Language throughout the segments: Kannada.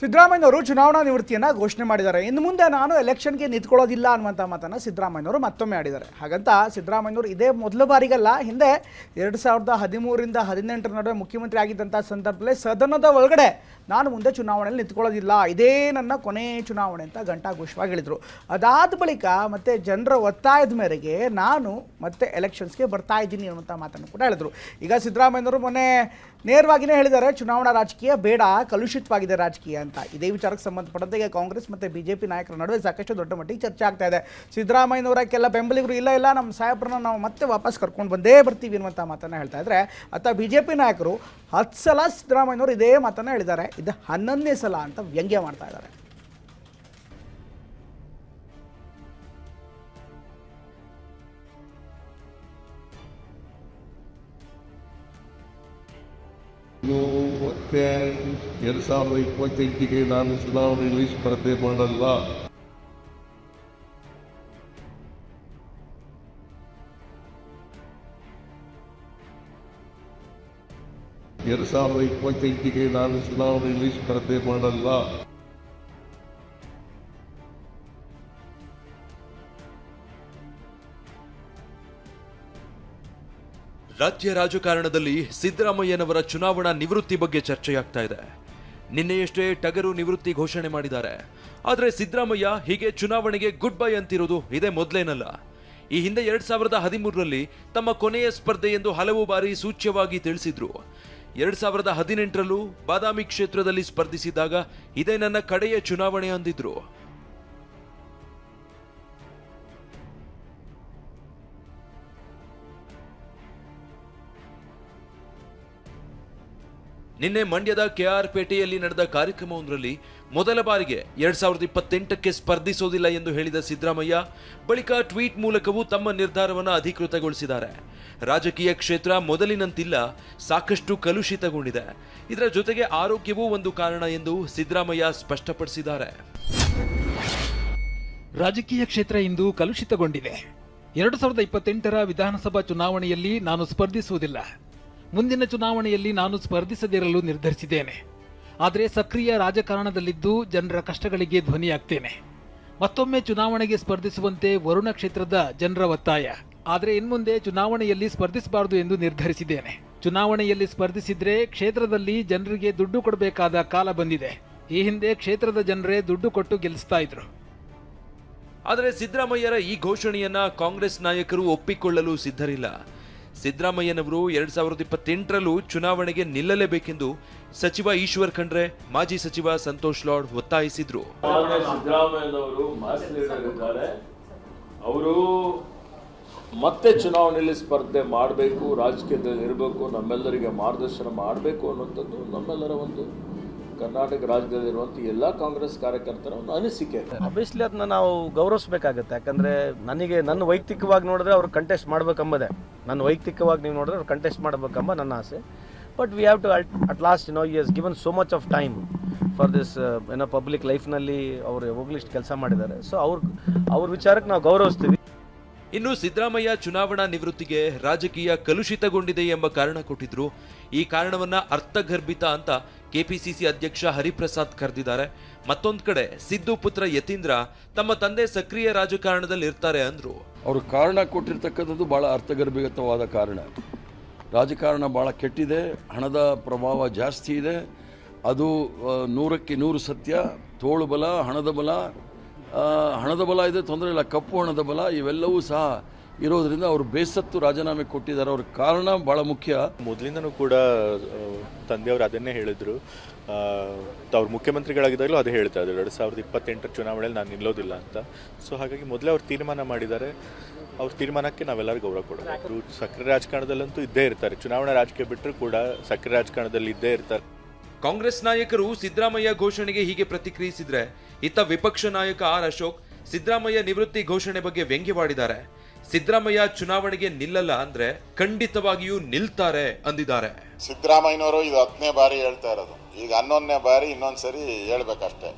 ಸಿದ್ದರಾಮಯ್ಯನವರು ಚುನಾವಣಾ ನಿವೃತ್ತಿಯನ್ನು ಘೋಷಣೆ ಮಾಡಿದ್ದಾರೆ. ಇನ್ನು ಮುಂದೆ ನಾನು ಎಲೆಕ್ಷನ್ಗೆ ನಿಂತ್ಕೊಳ್ಳೋದಿಲ್ಲ ಅನ್ನುವಂಥ ಮಾತನ್ನು ಸಿದ್ದರಾಮಯ್ಯನವರು ಮತ್ತೊಮ್ಮೆ ಆಡಿದ್ದಾರೆ. ಹಾಗಂತ ಸಿದ್ದರಾಮಯ್ಯನವರು ಇದೇ ಮೊದಲ ಬಾರಿಗಲ್ಲ, ಹಿಂದೆ 2013ರಿಂದ 2018 ನಡುವೆ ಮುಖ್ಯಮಂತ್ರಿ ಆಗಿದ್ದಂಥ ಸಂದರ್ಭದಲ್ಲಿ ಸದನದ ಒಳಗಡೆ ನಾನು ಮುಂದೆ ಚುನಾವಣೆಯಲ್ಲಿ ನಿಂತ್ಕೊಳ್ಳೋದಿಲ್ಲ, ಇದೇ ನನ್ನ ಕೊನೆ ಚುನಾವಣೆ ಅಂತ ಘಂಟಾಘೋಷವಾಗಿ ಹೇಳಿದರು. ಅದಾದ ಬಳಿಕ ಮತ್ತೆ ಜನರ ಒತ್ತಾಯದ ಮೇರೆಗೆ ನಾನು ಮತ್ತೆ ಎಲೆಕ್ಷನ್ಸ್ಗೆ ಬರ್ತಾ ಇದ್ದೀನಿ ಅನ್ನುವಂಥ ಮಾತನ್ನು ಕೂಡ ಹೇಳಿದರು. ಈಗ ಸಿದ್ದರಾಮಯ್ಯನವರು ಮೊನ್ನೆ ನೇರವಾಗಿಯೇ ಹೇಳಿದ್ದಾರೆ, ಚುನಾವಣಾ ರಾಜಕೀಯ ಬೇಡ, ಕಲುಷಿತವಾಗಿದೆ ರಾಜಕೀಯ ಅಂತ. ಇದೇ ವಿಚಾರಕ್ಕೆ ಸಂಬಂಧಪಟ್ಟಂತೆ ಈಗ ಕಾಂಗ್ರೆಸ್ ಮತ್ತು ಬಿಜೆಪಿ ನಾಯಕರ ನಡುವೆ ಸಾಕಷ್ಟು ದೊಡ್ಡ ಮಟ್ಟಿಗೆ ಚರ್ಚೆ ಆಗ್ತಾ ಇದೆ. ಸಿದ್ದರಾಮಯ್ಯನವರ ಕೆಲ ಬೆಂಬಲಿಗರು ಇಲ್ಲ ನಮ್ಮ ಸಾಹೇಬ್ರನ್ನ ನಾವು ಮತ್ತೆ ವಾಪಸ್ ಕರ್ಕೊಂಡು ಬಂದೇ ಬರ್ತೀವಿ ಅನ್ನುವಂಥ ಮಾತನ್ನು ಹೇಳ್ತಾ ಇದ್ದಾರೆ. ಅತ್ತ ಬಿಜೆಪಿ ನಾಯಕರು 10 ಸಲ ಸಿದ್ದರಾಮಯ್ಯನವರು ಇದೇ ಮಾತನ್ನು ಹೇಳಿದ್ದಾರೆ, ಇದು 11ನೇ ಸಲ ಅಂತ ವ್ಯಂಗ್ಯ ಮಾಡ್ತಾ ಇದ್ದಾರೆ. ಮತ್ತೆ 2028ಗೆ ನಾನು ಚುನಾವಣೆಯಲ್ಲಿ ಸ್ಪರ್ಧೆ ಮಾಡಲ್ಲ. ನಾನು ಚುನಾವಣೆಯಲ್ಲಿ ಸ್ಪರ್ಧೆ ಮಾಡಲ್ಲ. ರಾಜ್ಯ ರಾಜಕಾರಣದಲ್ಲಿ ಸಿದ್ದರಾಮಯ್ಯನವರ ಚುನಾವಣಾ ನಿವೃತ್ತಿ ಬಗ್ಗೆ ಚರ್ಚೆಯಾಗ್ತಾ ಇದೆ. ನಿನ್ನೆಯಷ್ಟೇ ಟಗರು ನಿವೃತ್ತಿ ಘೋಷಣೆ ಮಾಡಿದ್ದಾರೆ. ಆದರೆ ಸಿದ್ದರಾಮಯ್ಯ ಹೀಗೆ ಚುನಾವಣೆಗೆ ಗುಡ್ ಬೈ ಅಂತಿರೋದು ಇದೇ ಮೊದಲೇನಲ್ಲ. ಈ ಹಿಂದೆ 2013ರಲ್ಲಿ ತಮ್ಮ ಕೊನೆಯ ಸ್ಪರ್ಧೆ ಎಂದು ಹಲವು ಬಾರಿ ಸೂಚ್ಯವಾಗಿ ತಿಳಿಸಿದ್ರು. 2018ರಲ್ಲೂ ಬಾದಾಮಿ ಕ್ಷೇತ್ರದಲ್ಲಿ ಸ್ಪರ್ಧಿಸಿದಾಗ ಇದೇ ನನ್ನ ಕಡೆಯ ಚುನಾವಣೆ ಅಂದಿದ್ರು. ನಿನ್ನೆ ಮಂಡ್ಯದ ಕೆಆರ್ ಪೇಟೆಯಲ್ಲಿ ನಡೆದ ಕಾರ್ಯಕ್ರಮವೊಂದರಲ್ಲಿ ಮೊದಲ ಬಾರಿಗೆ 2028ಕ್ಕೆ ಸ್ಪರ್ಧಿಸೋದಿಲ್ಲ ಎಂದು ಹೇಳಿದ ಸಿದ್ದರಾಮಯ್ಯ ಬಳಿಕ ಟ್ವೀಟ್ ಮೂಲಕವೂ ತಮ್ಮ ನಿರ್ಧಾರವನ್ನು ಅಧಿಕೃತಗೊಳಿಸಿದ್ದಾರೆ. ರಾಜಕೀಯ ಕ್ಷೇತ್ರ ಮೊದಲಿನಂತಿಲ್ಲ, ಸಾಕಷ್ಟು ಕಲುಷಿತಗೊಂಡಿದೆ. ಇದರ ಜೊತೆಗೆ ಆರೋಗ್ಯವೂ ಒಂದು ಕಾರಣ ಎಂದು ಸಿದ್ದರಾಮಯ್ಯ ಸ್ಪಷ್ಟಪಡಿಸಿದ್ದಾರೆ. ರಾಜಕೀಯ ಕ್ಷೇತ್ರ ಇಂದು ಕಲುಷಿತಗೊಂಡಿದೆ. 2028ರ ವಿಧಾನಸಭಾ ಚುನಾವಣೆಯಲ್ಲಿ ನಾನು ಸ್ಪರ್ಧಿಸುವುದಿಲ್ಲ. ಮುಂದಿನ ಚುನಾವಣೆಯಲ್ಲಿ ನಾನು ಸ್ಪರ್ಧಿಸದಿರಲು ನಿರ್ಧರಿಸಿದ್ದೇನೆ. ಆದರೆ ಸಕ್ರಿಯ ರಾಜಕಾರಣದಲ್ಲಿದ್ದು ಜನರ ಕಷ್ಟಗಳಿಗೆ ಧ್ವನಿಯಾಗ್ತೇನೆ. ಮತ್ತೊಮ್ಮೆ ಚುನಾವಣೆಗೆ ಸ್ಪರ್ಧಿಸುವಂತೆ ವರುಣ ಕ್ಷೇತ್ರದ ಜನರ ಒತ್ತಾಯ. ಆದರೆ ಇನ್ಮುಂದೆ ಚುನಾವಣೆಯಲ್ಲಿ ಸ್ಪರ್ಧಿಸಬಾರದು ಎಂದು ನಿರ್ಧರಿಸಿದ್ದೇನೆ. ಚುನಾವಣೆಯಲ್ಲಿ ಸ್ಪರ್ಧಿಸಿದ್ರೆ ಕ್ಷೇತ್ರದಲ್ಲಿ ಜನರಿಗೆ ದುಡ್ಡು ಕೊಡಬೇಕಾದ ಕಾಲ ಬಂದಿದೆ. ಈ ಹಿಂದೆ ಕ್ಷೇತ್ರದ ಜನರೇ ದುಡ್ಡು ಕೊಟ್ಟು ಗೆಲ್ಲಿಸ್ತಾ ಇದ್ರು. ಆದರೆ ಸಿದ್ದರಾಮಯ್ಯರ ಈ ಘೋಷಣೆಯನ್ನ ಕಾಂಗ್ರೆಸ್ ನಾಯಕರು ಒಪ್ಪಿಕೊಳ್ಳಲು ಸಿದ್ಧರಿಲ್ಲ. ಸಿದ್ದರಾಮಯ್ಯನವರು 2028ರಲ್ಲೂ ಚುನಾವಣೆಗೆ ನಿಲ್ಲಲೇಬೇಕೆಂದು ಸಚಿವ ಈಶ್ವರ್ ಖಂಡ್ರೆ, ಮಾಜಿ ಸಚಿವ ಸಂತೋಷ್ ಲಾಡ್ ಒತ್ತಾಯಿಸಿದ್ರು. ಸಿದ್ದರಾಮಯ್ಯನವರು ಮಾಸ್ ಲೀಡರ್ ಇದ್ದಾರೆ, ಅವರು ಮತ್ತೆ ಚುನಾವಣೆಯಲ್ಲಿ ಸ್ಪರ್ಧೆ ಮಾಡಬೇಕು, ರಾಜಕೀಯದಲ್ಲಿ ಇರಬೇಕು, ನಮ್ಮೆಲ್ಲರಿಗೆ ಮಾರ್ಗದರ್ಶನ ಮಾಡಬೇಕು ಅನ್ನುವಂಥದ್ದು ನಮ್ಮೆಲ್ಲರ ಒಂದು ಕರ್ನಾಟಕ ರಾಜ್ಯದಲ್ಲಿರುವಂಥ ಎಲ್ಲ ಕಾಂಗ್ರೆಸ್ ಕಾರ್ಯಕರ್ತರ ಒಂದು ಅನಿಸಿಕೆ. ಅಬ್ವಿಯಸ್ಲಿ ಅದನ್ನ ನಾವು ಗೌರವಿಸಬೇಕಾಗತ್ತೆ. ಯಾಕಂದರೆ ನನ್ನ ವೈಯಕ್ತಿಕವಾಗಿ ನೋಡಿದ್ರೆ ಅವ್ರು ಕಂಟೆಸ್ಟ್ ಮಾಡಬೇಕೆಂಬುದೇ, ನನ್ನ ವೈಯಕ್ತಿಕವಾಗಿ ನೀವು ನೋಡಿದ್ರೆ ಅವ್ರು ಕಂಟೆಸ್ಟ್ ಮಾಡಬೇಕೆಂಬ ನನ್ನ ಆಸೆ. But we have to at last he has given so much of time for this public ಲೈಫ್ನಲ್ಲಿ ಅವರು ಯಾವಾಗಲೂ ಇಷ್ಟು ಕೆಲಸ ಮಾಡಿದ್ದಾರೆ. ಸೊ ಅವ್ರ ವಿಚಾರಕ್ಕೆ ನಾವು ಗೌರವಿಸ್ತೀವಿ. ಇನ್ನು ಸಿದ್ದರಾಮಯ್ಯ ಚುನಾವಣಾ ನಿವೃತ್ತಿಗೆ ರಾಜಕೀಯ ಕಲುಷಿತಗೊಂಡಿದೆ ಎಂಬ ಕಾರಣ ಕೊಟ್ಟಿದ್ರು. ಈ ಕಾರಣವನ್ನ ಅರ್ಥಗರ್ಭಿತ ಅಂತ ಕೆಪಿಸಿಸಿ ಅಧ್ಯಕ್ಷ ಹರಿಪ್ರಸಾದ್ ಕರೆದಿದ್ದಾರೆ. ಮತ್ತೊಂದು ಕಡೆ ಸಿದ್ದು ಪುತ್ರ ಯತೀಂದ್ರ ತಮ್ಮ ತಂದೆ ಸಕ್ರಿಯ ರಾಜಕಾರಣದಲ್ಲಿ ಇರ್ತಾರೆ ಅಂದ್ರು. ಅವರು ಕಾರಣ ಕೊಟ್ಟಿರ್ತಕ್ಕಂಥದ್ದು ಬಹಳ ಅರ್ಥಗರ್ಭಿತವಾದ ಕಾರಣ. ರಾಜಕಾರಣ ಬಹಳ ಕೆಟ್ಟಿದೆ, ಹಣದ ಪ್ರಭಾವ ಜಾಸ್ತಿ ಇದೆ, ಅದು 100ಕ್ಕೆ 100 ಸತ್ಯ. ತೋಳು ಬಲ, ಹಣದ ಬಲ ಇದೆ, ತೊಂದರೆ ಇಲ್ಲ, ಕಪ್ಪು ಹಣದ ಬಲ ಇವೆಲ್ಲವೂ ಸಹ ಇರೋದ್ರಿಂದ ಅವರು ಬೇಸತ್ತು ರಾಜೀನಾಮೆ ಕೊಟ್ಟಿದ್ದಾರೆ. ಅವ್ರ ಕಾರಣ ಭಾಳ ಮುಖ್ಯ. ಮೊದಲಿಂದನೂ ಕೂಡ ತಂದೆಯವರು ಅದನ್ನೇ ಹೇಳಿದ್ರು, ಅವ್ರು ಮುಖ್ಯಮಂತ್ರಿಗಳಾಗಿದ್ದಾಗಲೂ ಅದೇ ಹೇಳ್ತಾ ಇದ್ರು, 2028 ಚುನಾವಣೆಯಲ್ಲಿ ನಾನು ನಿಲ್ಲೋದಿಲ್ಲ ಅಂತ. ಸೊ ಹಾಗಾಗಿ ಮೊದಲೇ ಅವ್ರು ತೀರ್ಮಾನ ಮಾಡಿದ್ದಾರೆ. ಅವ್ರ ತೀರ್ಮಾನಕ್ಕೆ ನಾವೆಲ್ಲರೂ ಗೌರವ ಕೊಡೋದು. ಸಕ್ರಿಯ ರಾಜಕಾರಣದಲ್ಲಂತೂ ಇದ್ದೇ ಇರ್ತಾರೆ, ಚುನಾವಣಾ ರಾಜಕೀಯ ಬಿಟ್ಟರು ಕೂಡ ಸಕ್ರಿಯ ರಾಜಕಾರಣದಲ್ಲಿ ಇದ್ದೇ ಇರ್ತಾರೆ. ಕಾಂಗ್ರೆಸ್ ನಾಯಕರು ಸಿದ್ದರಾಮಯ್ಯ ಘೋಷಣೆಗೆ ಹೀಗೆ ಪ್ರತಿಕ್ರಿಯಿಸಿದ್ರೆ, ಇತ್ತ ವಿಪಕ್ಷ ನಾಯಕ ಆರ್ ಅಶೋಕ್ ಸಿದ್ದರಾಮಯ್ಯ ನಿವೃತ್ತಿ ಘೋಷಣೆ ಬಗ್ಗೆ ವ್ಯಂಗ್ಯವಾಡಿದ್ದಾರೆ. ಸಿದ್ದರಾಮಯ್ಯ ಚುನಾವಣೆಗೆ ನಿಲ್ಲಲ್ಲ ಅಂದ್ರೆ ಖಂಡಿತವಾಗಿಯೂ ನಿಲ್ತಾರೆ ಅಂದಿದ್ದಾರೆ. ಸಿದ್ದರಾಮಯ್ಯನವರು ಇದು 10ನೇ ಬಾರಿ ಹೇಳ್ತಾ ಇರೋದು, ಈಗ 11ನೇ ಬಾರಿ ಇನ್ನೊಂದ್ಸರಿ ಹೇಳ್ಬೇಕಷ್ಟೇ.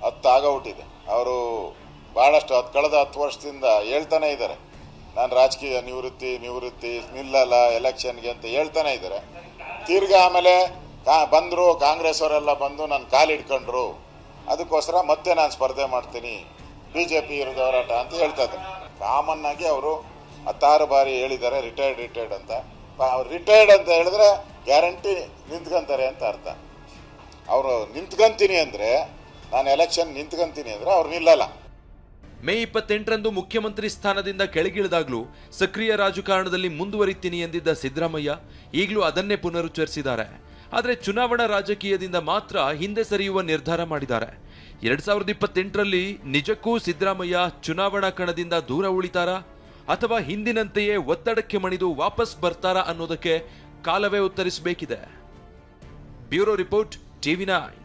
10 ಆಗೋಗ್ಬಿಟ್ಟಿದೆ. ಅವರು ಬಹಳಷ್ಟು ಕಳೆದ 10 ವರ್ಷದಿಂದ ಹೇಳ್ತಾನೆ ಇದ್ದಾರೆ, ನಾನು ರಾಜಕೀಯ ನಿವೃತ್ತಿ ನಿಲ್ಲಲ್ಲ ಎಲೆಕ್ಷನ್ಗೆ ಅಂತ ಹೇಳ್ತಾನೆ ಇದ್ದಾರೆ. ತಿರ್ಗಾ ಆಮೇಲೆ ಬಂದರು, ಕಾಂಗ್ರೆಸ್ ಅವರೆಲ್ಲ ಬಂದು ನನ್ನ ಕಾಲು ಹಿಡ್ಕೊಂಡ್ರು, ಅದಕ್ಕೋಸ್ಕರ ಮತ್ತೆ ನಾನು ಸ್ಪರ್ಧೆ ಮಾಡ್ತೀನಿ, BJP ವಿರುದ್ಧ ಹೋರಾಟ ಅಂತ ಹೇಳ್ತಾ ಇದ್ದಾರೆ. ಕಾಮನ್ ಆಗಿ ಅವರು 16 ಬಾರಿ ಹೇಳಿದ್ದಾರೆ ರಿಟೈರ್ಡ್ ಅಂತ. ಅವ್ರು ರಿಟೈರ್ಡ್ ಅಂತ ಹೇಳಿದ್ರೆ ಗ್ಯಾರಂಟಿ ನಿಂತ್ಕೊಂತಾರೆ ಅಂತ ಅರ್ಥ. ಅವರು ನಿಂತ್ಕೊಂತೀನಿ ಅಂದರೆ, ನಾನು ಎಲೆಕ್ಷನ್ ನಿಂತ್ಕೊಂತೀನಿ ಅಂದರೆ ಅವ್ರು ನಿಲ್ಲಲ್ಲ. ಮೇ 28ರಂದು ಮುಖ್ಯಮಂತ್ರಿ ಸ್ಥಾನದಿಂದ ಕೆಳಗಿಳಿದಾಗ್ಲೂ ಸಕ್ರಿಯ ರಾಜಕಾರಣದಲ್ಲಿ ಮುಂದುವರಿತೀನಿ ಎಂದಿದ್ದ ಸಿದ್ದರಾಮಯ್ಯ ಈಗಲೂ ಅದನ್ನೇ ಪುನರುಚ್ಚರಿಸಿದ್ದಾರೆ. ಆದರೆ ಚುನಾವಣಾ ರಾಜಕೀಯದಿಂದ ಮಾತ್ರ ಹಿಂದೆ ಸರಿಯುವ ನಿರ್ಧಾರ ಮಾಡಿದ್ದಾರೆ. 2028ರಲ್ಲಿ ನಿಜಕ್ಕೂ ಸಿದ್ದರಾಮಯ್ಯ ಚುನಾವಣಾ ಕಣದಿಂದ ದೂರ ಉಳಿತಾರಾ ಅಥವಾ ಹಿಂದಿನಂತೆಯೇ ಒತ್ತಡಕ್ಕೆ ಮಣಿದು ವಾಪಸ್ ಬರ್ತಾರಾ ಅನ್ನೋದಕ್ಕೆ ಕಾಲವೇ ಉತ್ತರಿಸಬೇಕಿದೆ. Bureau report, TV9.